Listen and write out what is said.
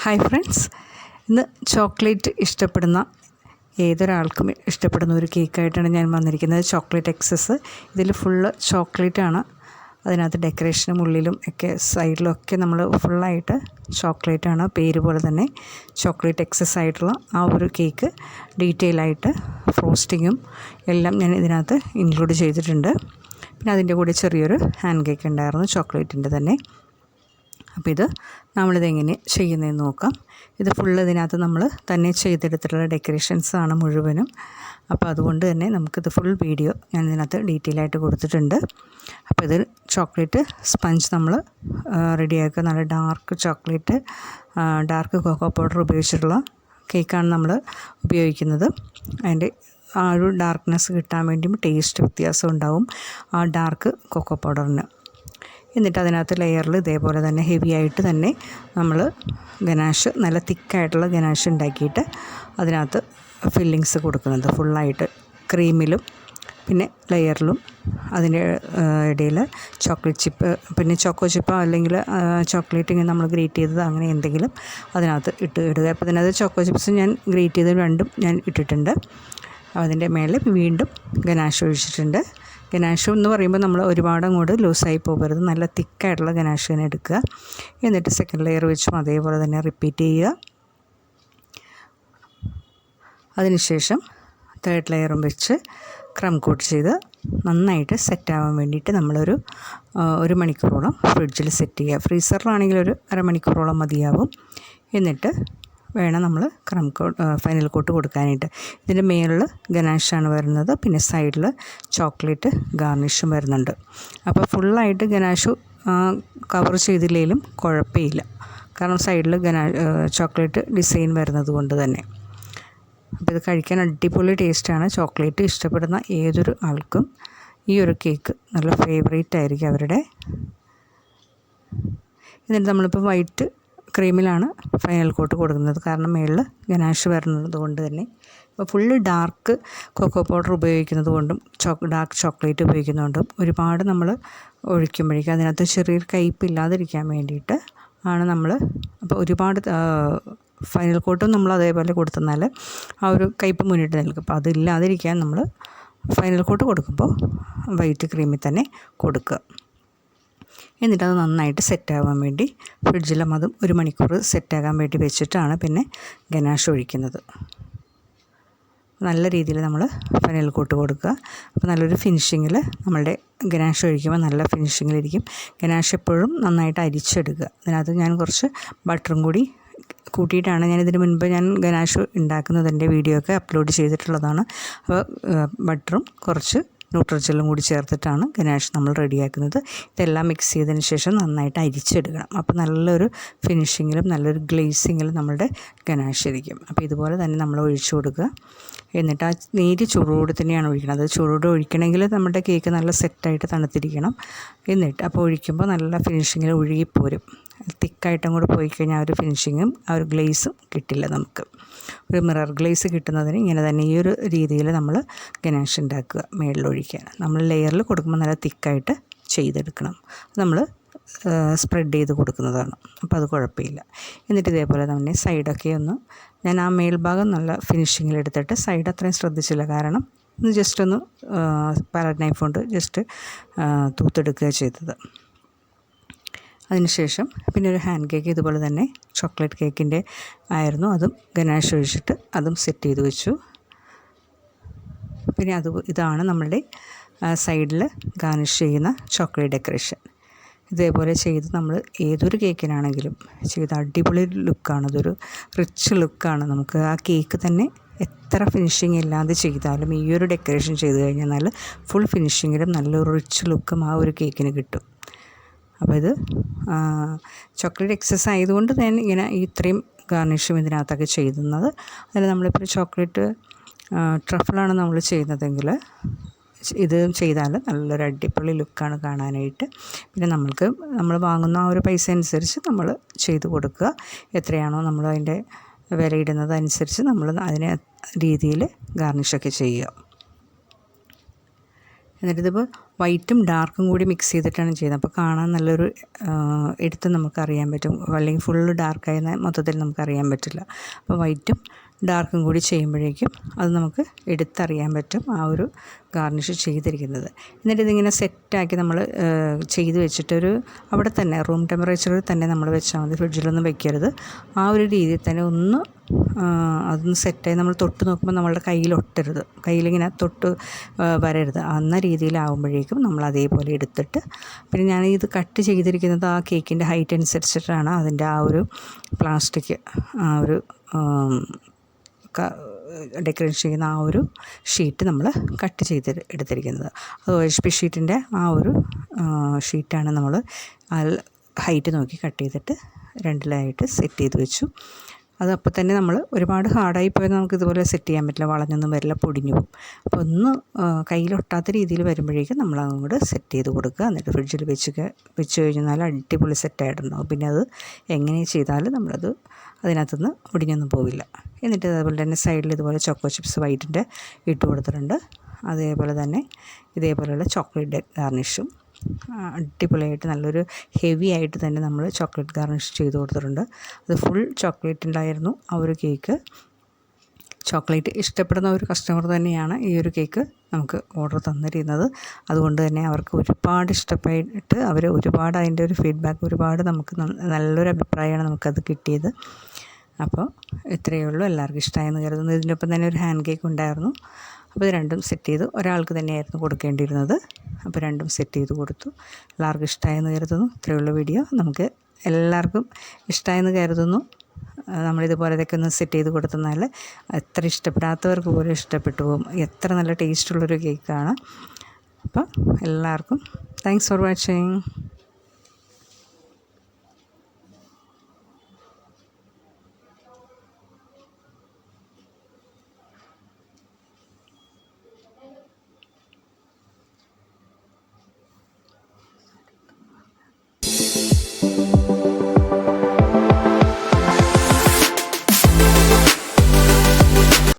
Hi friends, ഇന്ന് chocolate ഇഷ്ടപ്പെടുന്ന ഏതൊരാൾക്കും ഇഷ്ടപ്പെടുന്ന ഒരു കേക്കായിട്ടാണ് ഞാൻ വന്നിരിക്കുന്നത്. Chocolate excess. ഇതിൽ ഫുള്ള് ചോക്ലേറ്റാണ്. അതിനകത്ത് ഡെക്കറേഷനും ഉള്ളിലും ഒക്കെ സൈഡിലൊക്കെ നമ്മൾ ഫുള്ളായിട്ട് ചോക്ലേറ്റാണ്. പേര് പോലെ തന്നെ ചോക്ലേറ്റ് എക്സസ് ആയിട്ടുള്ള ആ ഒരു കേക്ക് ഡീറ്റെയിൽ ആയിട്ട് ഫ്രോസ്റ്റിങ്ങും എല്ലാം ഞാൻ ഇതിനകത്ത് ഇൻക്ലൂഡ് ചെയ്തിട്ടുണ്ട്. പിന്നെ അതിൻ്റെ കൂടെ ചെറിയൊരു ഹാൻഡ് കേക്ക് ഉണ്ടായിരുന്നു, ചോക്ലേറ്റിൻ്റെ തന്നെ. അപ്പോൾ ഇത് നമ്മളിതെങ്ങനെ ചെയ്യുന്നതെന്ന് നോക്കാം. ഇത് ഫുള്ള് ഇതിനകത്ത് നമ്മൾ തന്നെ ചെയ്തെടുത്തിട്ടുള്ള ഡെക്കറേഷൻസാണ് മുഴുവനും. അപ്പോൾ അതുകൊണ്ട് തന്നെ നമുക്കിത് ഫുൾ വീഡിയോ ഞാൻ ഇതിനകത്ത് ഡീറ്റെയിൽ ആയിട്ട് കൊടുത്തിട്ടുണ്ട്. അപ്പോൾ ഇത് ചോക്ലേറ്റ് സ്പഞ്ച് നമ്മൾ റെഡിയാക്കുക. നല്ല dark chocolate, dark cocoa powder ഉപയോഗിച്ചിട്ടുള്ള കേക്കാണ് നമ്മൾ ഉപയോഗിക്കുന്നത്. അതിൻ്റെ ആ ഒരു ഡാർക്ക്നെസ് കിട്ടാൻ വേണ്ടിയും ടേസ്റ്റ് വ്യത്യാസം ഉണ്ടാവും ആ ഡാർക്ക് കൊക്കോ പൗഡറിന്. എന്നിട്ട് അതിനകത്ത് ലെയറിൽ ഇതേപോലെ തന്നെ ഹെവി ആയിട്ട് തന്നെ നമ്മൾ ഗനാഷ്, നല്ല തിക്കായിട്ടുള്ള ഗനാഷ് ഉണ്ടാക്കിയിട്ട് അതിനകത്ത് ഫില്ലിങ്സ് കൊടുക്കുന്നത് ഫുള്ളായിട്ട് ക്രീമിലും പിന്നെ ലെയറിലും. അതിൻ്റെ ഇടയിൽ ചോക്ലേറ്റ് ചിപ്പ്, പിന്നെ ചോക്കോ ചിപ്പോ അല്ലെങ്കിൽ ചോക്ലേറ്റ് ഇങ്ങനെ നമ്മൾ ഗ്രേറ്റ് ചെയ്തത് അങ്ങനെ എന്തെങ്കിലും അതിനകത്ത് ഇടുക. അപ്പോൾ ഇതിനകത്ത് ചോക്കോ ചിപ്സ് ഞാൻ ഗ്രേറ്റ് ചെയ്ത് രണ്ടും ഞാൻ ഇട്ടിട്ടുണ്ട്. അതിൻ്റെ മേലെ വീണ്ടും ഗനാഷ് ഒഴിച്ചിട്ടുണ്ട്. ഗനാഷ് എന്ന് പറയുമ്പോൾ നമ്മൾ ഒരുപാട് അങ്ങോട്ട് ലൂസായി പോകരുത്. നല്ല തിക്കായിട്ടുള്ള ഗനാഷ് തന്നെ എടുക്കുക. എന്നിട്ട് സെക്കൻഡ് ലെയർ വെച്ചും അതേപോലെ തന്നെ റിപ്പീറ്റ് ചെയ്യുക. അതിനുശേഷം തേർഡ് ലെയറും വെച്ച് ക്രം കോട്ട് ചെയ്ത് നന്നായിട്ട് സെറ്റാവാൻ വേണ്ടിയിട്ട് നമ്മളൊരു 1 മണിക്കൂറോളം ഫ്രിഡ്ജിൽ സെറ്റ് ചെയ്യുക. ഫ്രീസറിലാണെങ്കിൽ ഒരു അരമണിക്കൂറോളം മതിയാവും. എന്നിട്ട് വേണം നമ്മൾ ക്രം കോട്ട്, ഫൈനൽ കോട്ട് കൊടുക്കാനായിട്ട്. ഇതിൻ്റെ മേളിൽ ഗനാഷാണ് വരുന്നത്, പിന്നെ സൈഡിൽ ചോക്ലേറ്റ് ഗാർണിഷും വരുന്നുണ്ട്. അപ്പോൾ ഫുള്ളായിട്ട് ഗനാഷ് കവർ ചെയ്തില്ലെങ്കിലും കുഴപ്പമില്ല, കാരണം സൈഡിൽ ചോക്ലേറ്റ് ഡിസൈൻ വരുന്നത് കൊണ്ട് തന്നെ. അപ്പോൾ ഇത് കഴിക്കാൻ അടിപൊളി ടേസ്റ്റാണ്. ചോക്ലേറ്റ് ഇഷ്ടപ്പെടുന്ന ഏതൊരു ആൾക്കും ഈ ഒരു കേക്ക് നല്ല ഫേവറേറ്റ് ആയിരിക്കും അവരുടെ. എന്നിട്ട് നമ്മളിപ്പോൾ വൈറ്റ് ക്രീമിലാണ് ഫൈനൽ കോട്ട് കൊടുക്കുന്നത്, കാരണം മേളിൽ ഗനാഷ് വരുന്നത് കൊണ്ട് തന്നെ. ഇപ്പോൾ ഫുള്ള് ഡാർക്ക് കൊക്കോ പൗഡർ ഉപയോഗിക്കുന്നത് കൊണ്ടും ഡാർക്ക് ചോക്ലേറ്റ് ഉപയോഗിക്കുന്നതുകൊണ്ടും ഒരുപാട് നമ്മൾ ഒഴിക്കുമ്പോഴേക്കും അതിനകത്ത് ചെറിയൊരു കയ്പ്പില്ലാതിരിക്കാൻ വേണ്ടിയിട്ട് ആണ് നമ്മൾ. അപ്പോൾ ഒരുപാട് ഫൈനൽ കോട്ടും നമ്മൾ അതേപോലെ കൊടുത്തെന്നാൽ ആ ഒരു കയ്പ്പ് മുന്നിട്ട് നിൽക്കും. അപ്പോൾ അതില്ലാതിരിക്കാൻ നമ്മൾ ഫൈനൽ കോട്ട് കൊടുക്കുമ്പോൾ വൈറ്റ് ക്രീമിൽ തന്നെ കൊടുക്കുക. എന്നിട്ടത് നന്നായിട്ട് സെറ്റാകാൻ വേണ്ടി ഫ്രിഡ്ജിലും അതും 1 മണിക്കൂർ സെറ്റാകാൻ വേണ്ടി വെച്ചിട്ടാണ് പിന്നെ ഗനാഷ് ഒഴിക്കുന്നത്. നല്ല രീതിയിൽ നമ്മൾ ഫൈനൽ കോട്ട് കൊടുക്കുക. അപ്പോൾ നല്ലൊരു ഫിനിഷിങ്ങിൽ നമ്മളുടെ ഗനാഷ് ഒഴിക്കുമ്പോൾ നല്ല ഫിനിഷിങ്ങിലിരിക്കും. ഗനാഷ് എപ്പോഴും നന്നായിട്ട് അരിച്ചെടുക്കുക. അതിനകത്ത് ഞാൻ കുറച്ച് ബട്ടറും കൂടി കൂട്ടിയിട്ടാണ് ഇതിന് മുൻപ് ഞാൻ ഗനാഷ് ഉണ്ടാക്കുന്നതിൻ്റെ വീഡിയോ ഒക്കെ അപ്ലോഡ് ചെയ്തിട്ടുള്ളതാണ്. അപ്പോൾ ബട്ടറും കുറച്ച് ന്യൂട്രജലും കൂടി ചേർത്തിട്ടാണ് ഗനാഷ് നമ്മൾ റെഡിയാക്കുന്നത്. ഇതെല്ലാം മിക്സ് ചെയ്തതിന് ശേഷം നന്നായിട്ട് അരിച്ചെടുക്കണം. അപ്പോൾ നല്ലൊരു ഫിനിഷിങ്ങിലും നല്ലൊരു ഗ്ലേസിങ്ങിലും നമ്മളുടെ ഗനാഷ് ഇരിക്കും. അപ്പോൾ ഇതുപോലെ തന്നെ നമ്മൾ ഒഴിച്ചു കൊടുക്കുക. എന്നിട്ട് ആ നേരി ചൂടോട് തന്നെയാണ് ഒഴിക്കുന്നത്. അത് ചൂടോട് ഒഴിക്കണമെങ്കിൽ നമ്മുടെ കേക്ക് നല്ല സെറ്റായിട്ട് തണുത്തിരിക്കണം. എന്നിട്ട് അപ്പോൾ ഒഴിക്കുമ്പോൾ നല്ല ഫിനിഷിങ്ങിൽ ഒഴുകിപ്പോരും. തിക്കായിട്ട് അങ്ങോട്ട് പോയി കഴിഞ്ഞാൽ ആ ഒരു ഫിനിഷിങ്ങും ആ ഒരു ഗ്ലേസും കിട്ടില്ല. നമുക്ക് ഒരു മിറർ ഗ്ലേസ് കിട്ടുന്നതിന് ഇങ്ങനെ തന്നെ ഈ ഒരു രീതിയിൽ നമ്മൾ ഗനാഷ് ഉണ്ടാക്കുക. മേളിലൊഴിക്കാൻ നമ്മൾ ലെയറിൽ കൊടുക്കുമ്പോൾ നല്ല തിക്കായിട്ട് ചെയ്തെടുക്കണം. നമ്മൾ സ്പ്രെഡ് ചെയ്ത് കൊടുക്കുന്നതാണ്, അപ്പോൾ അത് കുഴപ്പമില്ല. എന്നിട്ട് ഇതേപോലെ തന്നെ സൈഡൊക്കെ ഒന്ന്, ഞാൻ ആ മേൽഭാഗം നല്ല ഫിനിഷിങ്ങിലെടുത്തിട്ട് സൈഡ് അത്രയും ശ്രദ്ധിച്ചില്ല, കാരണം ഒന്ന് ജസ്റ്റ് ഒന്ന് പാലറ്റ് നൈഫ് കൊണ്ട് ജസ്റ്റ് തൂത്തെടുക്കുക ചെയ്തത്. അതിനുശേഷം പിന്നെ ഒരു ഹാൻഡ് കേക്ക് ഇതുപോലെ തന്നെ ചോക്ലേറ്റ് കേക്കിൻ്റെ ആയിരുന്നു, അതും ഗനാഷ് ഒഴിച്ചിട്ട് അതും സെറ്റ് ചെയ്ത് വെച്ചു. പിന്നെ ഇതാണ് നമ്മളുടെ സൈഡിൽ ഗാർണിഷ് ചെയ്യുന്ന ചോക്ലേറ്റ് ഡെക്കറേഷൻ. ഇതേപോലെ ചെയ്ത് നമ്മൾ ഏതൊരു കേക്കിനാണെങ്കിലും ചെയ്ത് അടിപൊളി ലുക്കാണ്. അതൊരു റിച്ച് ലുക്കാണ്. നമുക്ക് ആ കേക്ക് തന്നെ എത്ര ഫിനിഷിങ് ഇല്ലാതെ ചെയ്താലും ഈ ഒരു ഡെക്കറേഷൻ ചെയ്ത് കഴിഞ്ഞാൽ നല്ല ഫുൾ ഫിനിഷിങ്ങിലും നല്ലൊരു റിച്ച് ലുക്കും ആ ഒരു കേക്കിന് കിട്ടും. അപ്പോൾ ഇത് ചോക്ലേറ്റ് എക്സസ് ആയതുകൊണ്ട് ഞാൻ ഇങ്ങനെ ഇത്രയും ഗാർണിഷും ഇതിനകത്തൊക്കെ ചെയ്യുന്നത്. അതിൽ നമ്മളിപ്പോൾ ചോക്ലേറ്റ് ട്രഫിളാണ് നമ്മൾ ചെയ്യുന്നതെങ്കിൽ ഇത് ചെയ്താൽ നല്ലൊരു അടിപൊളി ലുക്കാണ് കാണാനായിട്ട്. പിന്നെ നമ്മൾ വാങ്ങുന്ന ആ ഒരു പൈസ അനുസരിച്ച് നമ്മൾ ചെയ്ത് കൊടുക്കുക. എത്രയാണോ നമ്മൾ അതിൻ്റെ വിലയിടുന്നത് അനുസരിച്ച് നമ്മൾ അതിനെ രീതിയിൽ ഗാർണിഷൊക്കെ ചെയ്യുക. എന്നിട്ടിതിപ്പോൾ വൈറ്റും ഡാർക്കും കൂടി മിക്സ് ചെയ്തിട്ടാണ് ചെയ്യുന്നത്. അപ്പോൾ കാണാൻ നല്ലൊരു എടുത്ത് നമുക്കറിയാൻ പറ്റും. അല്ലെങ്കിൽ ഫുള്ള് ഡാർക്കായി മൊത്തത്തിൽ നമുക്കറിയാൻ പറ്റില്ല. അപ്പോൾ വൈറ്റും ഡാർക്കും കൂടി ചെയ്യുമ്പോഴേക്കും അത് നമുക്ക് എടുത്തറിയാൻ പറ്റും ആ ഒരു ഗാർണിഷ് ചെയ്തിരിക്കുന്നത്. എന്നിട്ട് ഇതിങ്ങനെ സെറ്റാക്കി നമ്മൾ ചെയ്ത് വെച്ചിട്ടൊരു അവിടെ തന്നെ റൂം ടെമ്പറേച്ചറിൽ തന്നെ നമ്മൾ വെച്ചാൽ മതി, ഫ്രിഡ്ജിലൊന്നും വെക്കരുത്. ആ ഒരു രീതിയിൽ തന്നെ ഒന്ന് അതൊന്ന് സെറ്റായി നമ്മൾ തൊട്ട് നോക്കുമ്പോൾ നമ്മളുടെ കയ്യിലൊട്ടരുത്, കയ്യിലിങ്ങനെ തൊട്ട് വരരുത്. എന്ന രീതിയിലാവുമ്പോഴേക്കും നമ്മൾ അതേപോലെ എടുത്തിട്ട്, പിന്നെ ഞാൻ ഇത് കട്ട് ചെയ്തിരിക്കുന്നത് ആ കേക്കിൻ്റെ ഹൈറ്റ് അനുസരിച്ചിട്ടാണ്. അതിൻ്റെ ആ ഒരു പ്ലാസ്റ്റിക് ആ ഒരു ഡെക്കറേറ്റ് ചെയ്യുന്ന ആ ഒരു ഷീറ്റ് നമ്മൾ കട്ട് ചെയ്ത് എടുത്തിരിക്കുന്നത്. അത് OHP ഷീറ്റിൻ്റെ ആ ഒരു ഷീറ്റാണ് നമ്മൾ ഹൈറ്റ് നോക്കി കട്ട് ചെയ്തിട്ട് രണ്ടിലായിട്ട് സെറ്റ് ചെയ്ത് വെച്ചു. അത് അപ്പോൾ തന്നെ നമ്മൾ ഒരുപാട് ഹാർഡായി പോയാൽ നമുക്ക് ഇതുപോലെ സെറ്റ് ചെയ്യാൻ പറ്റില്ല, വളഞ്ഞൊന്നും വരില്ല, പൊടിഞ്ഞു പോകും. അപ്പോൾ ഒന്ന് കയ്യിലൊട്ടാത്ത രീതിയിൽ വരുമ്പോഴേക്കും നമ്മൾ അങ്ങോട്ട് സെറ്റ് ചെയ്ത് കൊടുക്കുക. എന്നിട്ട് ഫ്രിഡ്ജിൽ വെച്ച് കഴിഞ്ഞാൽ അടിപൊളി സെറ്റായിട്ടുണ്ടാവും. പിന്നെ അത് എങ്ങനെ ചെയ്താലും നമ്മളത് അതിനകത്തുനിന്ന് ഒടിഞ്ഞൊന്നും പോവില്ല. എന്നിട്ട് അതേപോലെ തന്നെ സൈഡിൽ ഇതുപോലെ ചോക്കോ ചിപ്സ് വൈറ്റിൻ്റെ ഇട്ട് കൊടുത്തിട്ടുണ്ട്. അതേപോലെ തന്നെ ഇതേപോലെയുള്ള ചോക്ലേറ്റ് ഗാർണിഷും അടിപൊളിയായിട്ട് നല്ലൊരു ഹെവി ആയിട്ട് തന്നെ നമ്മൾ ചോക്ലേറ്റ് ഗാർണിഷ് ചെയ്ത് കൊടുത്തിട്ടുണ്ട്. അത് ഫുൾ ചോക്ലേറ്റ് ഉണ്ടായിരുന്നു ആ ഒരു കേക്ക്. ചോക്ലേറ്റ് ഇഷ്ടപ്പെടുന്ന ഒരു കസ്റ്റമർ തന്നെയാണ് ഈ ഒരു കേക്ക് നമുക്ക് ഓർഡർ തന്നിരുന്നത്. അതുകൊണ്ട് തന്നെ അവർക്ക് ഒരുപാട് ഇഷ്ടപ്പെട്ട് അവർ ഒരുപാട് അതിൻ്റെ ഒരു ഫീഡ്ബാക്ക് ഒരുപാട് നമുക്ക് നല്ലൊരു അഭിപ്രായമാണ് നമുക്കത് കിട്ടിയത്. അപ്പോൾ ഇത്രയേ ഉള്ളൂ. എല്ലാവർക്കും ഇഷ്ടമായെന്ന് കരുതുന്നു. ഇതിനൊപ്പം തന്നെ ഒരു ഹാൻഡ് കേക്ക് ഉണ്ടായിരുന്നു. അപ്പോൾ ഇത് രണ്ടും സെറ്റ് ചെയ്ത് ഒരാൾക്ക് തന്നെയായിരുന്നു കൊടുക്കേണ്ടിയിരുന്നത്. അപ്പോൾ രണ്ടും സെറ്റ് ചെയ്ത് കൊടുത്തു. എല്ലാവർക്കും ഇഷ്ടമായെന്ന് കരുതുന്നു. ഇത്രയുള്ള വീഡിയോ നമുക്ക് എല്ലാവർക്കും ഇഷ്ടമായെന്ന് കരുതുന്നു. നമ്മളിതുപോലതൊക്കെ ഒന്ന് സെറ്റ് ചെയ്ത് കൊടുത്തെന്നാൽ എത്ര ഇഷ്ടപ്പെടാത്തവർക്ക് പോലും ഇഷ്ടപ്പെട്ടു പോകും. എത്ര നല്ല ടേസ്റ്റുള്ളൊരു കേക്കാണ്. അപ്പോൾ എല്ലാവർക്കും താങ്ക്സ് ഫോർ വാച്ചിങ്.